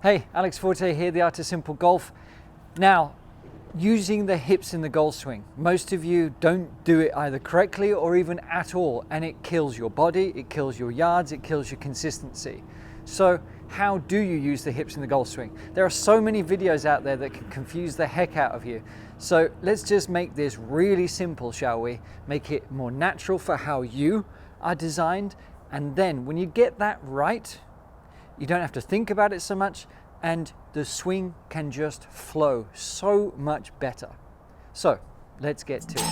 Hey, Alex Fortey here, The Art of Simple Golf. Now, using the hips in the golf swing. Most of you don't do it either correctly or even at all, and it kills your body, it kills your yards, it kills your consistency. So how do you use the hips in the golf swing? There are so many videos out there that can confuse the heck out of you. So let's just make this really simple, shall we? Make it more natural for how you are designed, and then when you get that right, you don't have to think about it so much, and the swing can just flow so much better. So let's get to it.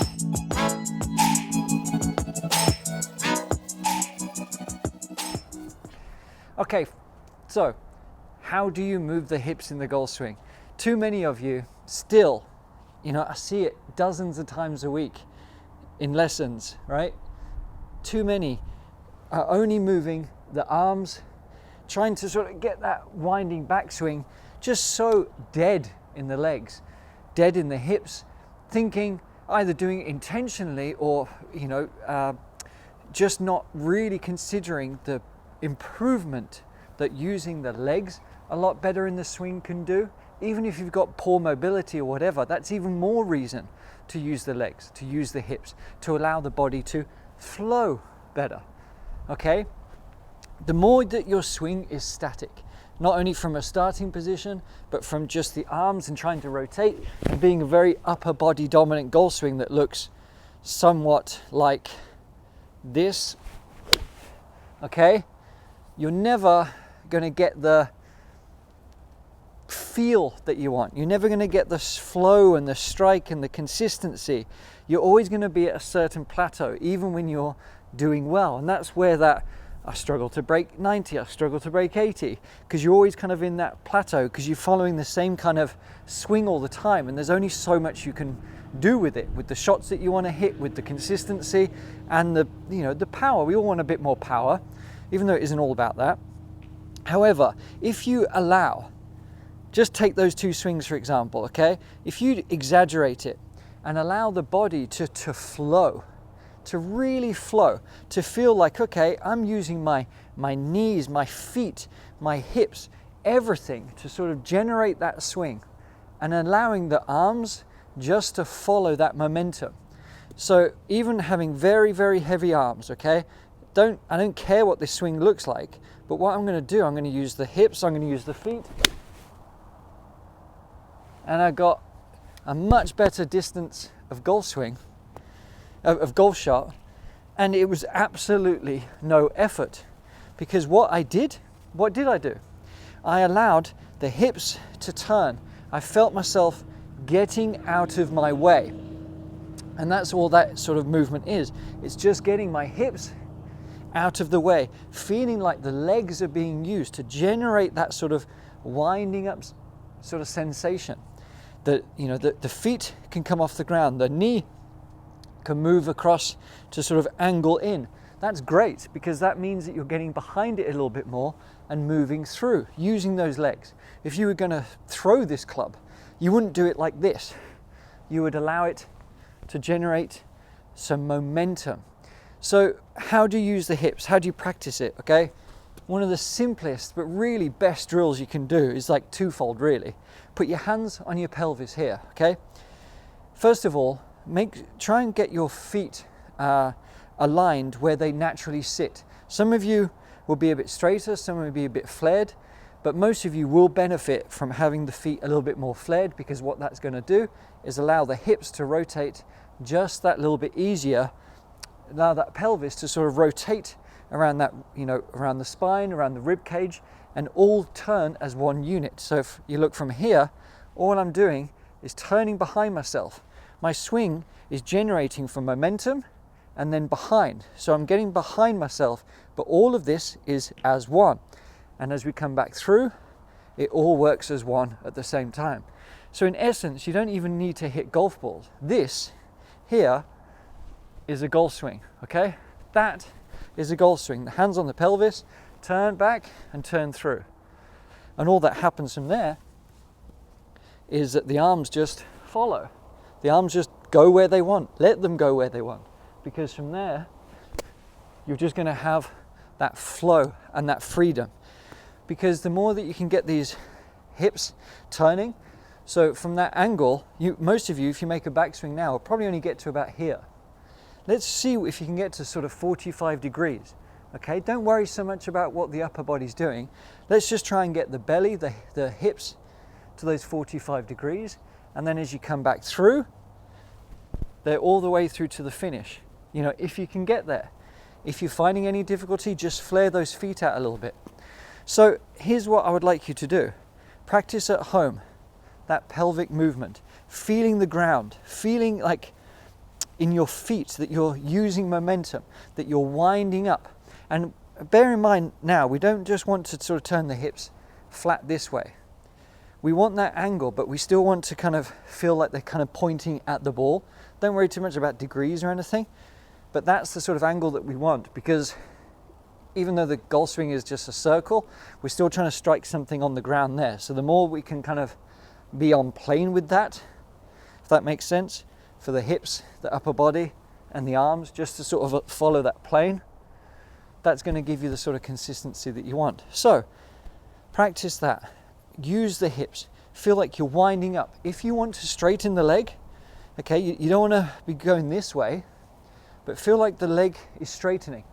Okay, so how do you move the hips in the golf swing? Too many of you still, I see it dozens of times a week in lessons, right? Too many are only moving the arms, trying to sort of get that winding backswing, just so dead in the legs, dead in the hips, thinking either doing it intentionally or, just not really considering the improvement that using the legs a lot better in the swing can do. Even if you've got poor mobility or whatever, that's even more reason to use the legs, to use the hips, to allow the body to flow better, okay? The more that your swing is static, not only from a starting position, but from just the arms and trying to rotate and being a very upper body dominant golf swing that looks somewhat like this, okay? You're never going to get the feel that you want. You're never going to get the flow and the strike and the consistency. You're always going to be at a certain plateau, even when you're doing well. And that's where that I struggle to break 90, I struggle to break 80, because you're always kind of in that plateau because you're following the same kind of swing all the time, and there's only so much you can do with it, with the shots that you want to hit, with the consistency and the power. We all want a bit more power, even though it isn't all about that. However, if you allow, just take those two swings for example, okay? If you exaggerate it and allow the body to flow, to really flow, to feel like, okay, I'm using my knees, my feet, my hips, everything to sort of generate that swing, and allowing the arms just to follow that momentum. So even having very, very heavy arms, okay, I don't care what this swing looks like, but what I'm going to do, I'm going to use the hips, I'm going to use the feet, and I got a much better distance of golf swing, of golf shot, and it was absolutely no effort, because what did I do? I allowed the hips to turn. I felt myself getting out of my way, and that's all that sort of movement is. It's just getting my hips out of the way, feeling like the legs are being used to generate that sort of winding up sort of sensation. That the feet can come off the ground, the knee can move across to sort of angle in. That's great, because that means that you're getting behind it a little bit more and moving through, using those legs. If you were going to throw this club, you wouldn't do it like this. You would allow it to generate some momentum. So how do you use the hips? How do you practice it? Okay, one of the simplest but really best drills you can do is like twofold really. Put your hands on your pelvis here, okay? First of all, try and get your feet aligned where they naturally sit. Some of you will be a bit straighter, some will be a bit flared, but most of you will benefit from having the feet a little bit more flared, because what that's going to do is allow the hips to rotate just that little bit easier, allow that pelvis to sort of rotate around that, around the spine, around the rib cage, and all turn as one unit. So if you look from here, all I'm doing is turning behind myself. My swing is generating from momentum and then behind. So I'm getting behind myself, but all of this is as one. And as we come back through, it all works as one at the same time. So in essence, you don't even need to hit golf balls. This here is a golf swing, okay? That is a golf swing. The hands on the pelvis, turn back and turn through. And all that happens from there is that the arms just follow. The arms just go where they want. Let them go where they want. Because from there, you're just going to have that flow and that freedom. Because the more that you can get these hips turning. So from that angle, most of you, if you make a backswing now, will probably only get to about here. Let's see if you can get to sort of 45 degrees. Okay, don't worry so much about what the upper body's doing. Let's just try and get the belly, the hips to those 45 degrees. And then as you come back through, they're all the way through to the finish. You know, if you can get there. If you're finding any difficulty, just flare those feet out a little bit. So here's what I would like you to do. Practice at home, that pelvic movement, feeling the ground, feeling like in your feet that you're using momentum, that you're winding up. And bear in mind now, we don't just want to sort of turn the hips flat this way. We want that angle, but we still want to kind of feel like they're kind of pointing at the ball. Don't worry too much about degrees or anything, but that's the sort of angle that we want, because even though the golf swing is just a circle, we're still trying to strike something on the ground there. So the more we can kind of be on plane with that, if that makes sense, for the hips, the upper body, and the arms, just to sort of follow that plane, that's going to give you the sort of consistency that you want. So practice that. Use the hips. Feel like you're winding up. If you want to straighten the leg, okay, you don't want to be going this way, but feel like the leg is straightening.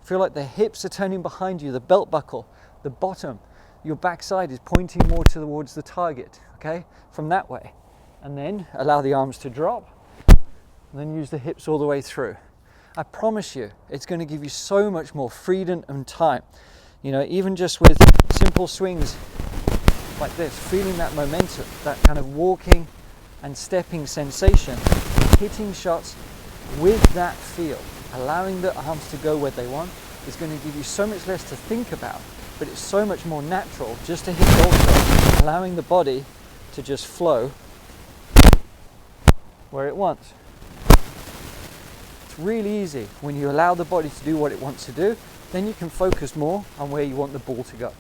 Feel like the hips are turning behind you, the belt buckle, the bottom, your backside is pointing more towards the target, okay, from that way. And then allow the arms to drop, and then use the hips all the way through. I promise you, it's going to give you so much more freedom and time. You know, even just with simple swings like this, feeling that momentum, that kind of walking and stepping sensation, hitting shots with that feel, allowing the arms to go where they want, is going to give you so much less to think about, but it's so much more natural just to hit golf shots, allowing the body to just flow where it wants. It's really easy. When you allow the body to do what it wants to do, then you can focus more on where you want the ball to go.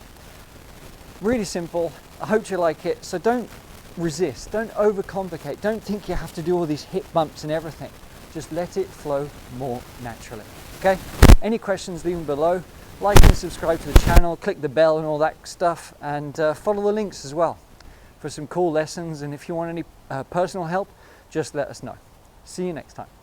Really simple. I hope you like it. So don't resist, don't overcomplicate, don't think you have to do all these hip bumps and everything. Just let it flow more naturally. Okay? Any questions, leave them below. Like and subscribe to the channel, click the bell and all that stuff, and follow the links as well for some cool lessons. And if you want any personal help, just let us know. See you next time.